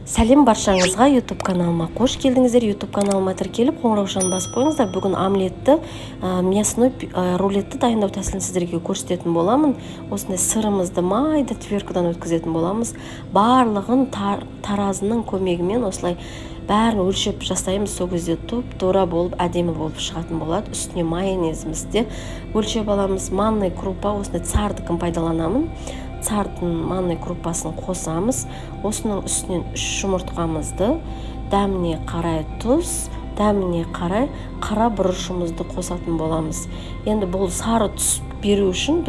Сәлем баршаңызға, YouTube каналыма қош келдіңіздер. YouTube каналыма тіркеліп, қоңыраушаны басып қойыңыздар. Бүгін омлетті, мясной рулетті дайындау тәсілін сіздерге көрсететін боламын. Осындай сырымызды майды тверкадан өткізетін боламыз. Барлығын таразының көмегімен осылай бәрін өлшеп жасаймыз. Сол кезде топ-тура болып, әдемі болып шығатын болады. Үстіне майонезімізді өлшеп аламыз. Манный крупа, осындай цардыкін пайдаланамын. Цардың манный крупасын қосамыз. Осының үстінен 3 жұмыртқамызды, дәміне қарай тұз, дәміне қарай қара бұрышымызды қосатын боламыз. Енді бұл сары түс беру үшін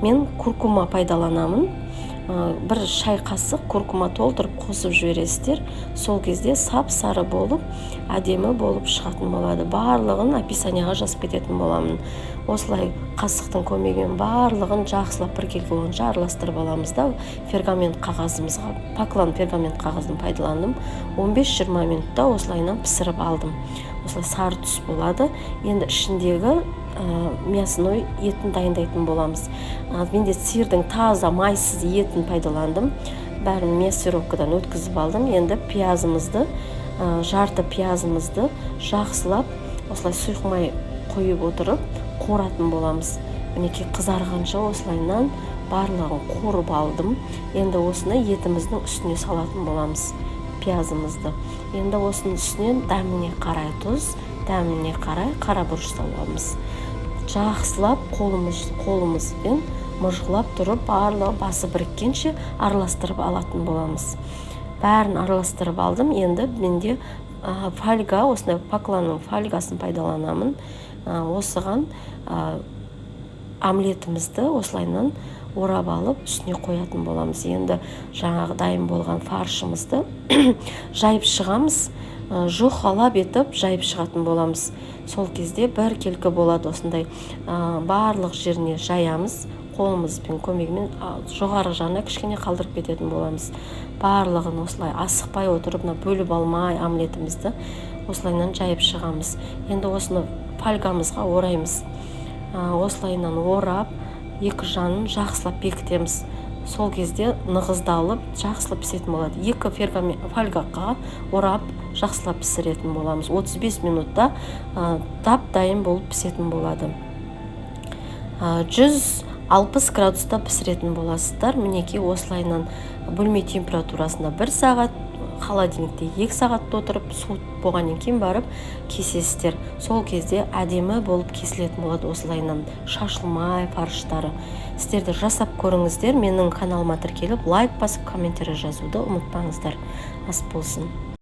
мен куркума пайдаланамын. Бір шай қасық куркума толтырып қосып жібересіздер. Сол кезде сап-сары болып, әдемі болып шығатын болады. Барлығын описанияға жазып кететін боламын. Осылай қасықтың көмегімен барлығын жақсылап біркелкі болғанша араластырып аламыз да, пергамент қағазымызға, поклан пергамент қағазын пайдаландым. 15-20 минутта осылайынан пісіріп алдым. Осылай сары түс болады. Енді ішіндегі мясной етін дайындайтын боламыз. Менде сиырдың таза майсыз етін пайдаландым. Бәрін мясорубкадан өткізіп алдым. Енді пиязымызды, жарты пиязымызды жақсылап осылай сұйық қойып отырып қоратын боламыз. Мінекей қызарғанша осылайынан барлығын қорып алдым. Енді осыны етіміздің үстіне салатын боламыз. Пиязымызды. Енді осының үстінен дәміне қарай тұз, дәміне қарай қара бұрыш саламыз. Жақсылап қолымызбен мұжғылап тұрып, барлығы басы біріккенше араластырып алатын боламыз. Бәрін араластырып алдым. Енді менде фольга, осындай покланның фольгасын пайдаланамын. Осыған омлетімізді осылайынан орап алып, үстіне қоятын боламыз. Енді жаңағы дайын болған фаршымызды жайып шығамыз. Жоқалап етіп жайып шығатын боламыз. Сол кезде бір келкі болады, осындай барлық жеріне жаямыз. Қолымызбен көмегімен жоғары жағына кішкене қалдырып кететін боламыз. Барлығын осылай асықпай отырып, бөліп алмай омлетімізді осылайынан жайып шығамыз. Енді осыны фольгамызға ораймыз. Осылайынан орап, екі жанын жақсылап бекітеміз. Сол кезде нығыздалып, жақсылап пісетін болады. Екі фольгаға орап, жақсылап пісіретін боламыз. 35 минутта дайын болып пісетін болады. 160 градуста пісіретін боласыздар. Мінекей осылайынан бөлме температурасында 1 сағат, холодильникте 2 сағатта отырып, суыт болғаннан кейін барып кесесіздер. Сол кезде әдемі болып кесілетін болады, осылайынан шашылмай фарштары. Сіздерді жасап көріңіздер. Менің каналыма тіркеліп, лайк басып, комментарий жазуды ұмытпаңыздар. Ас болсын.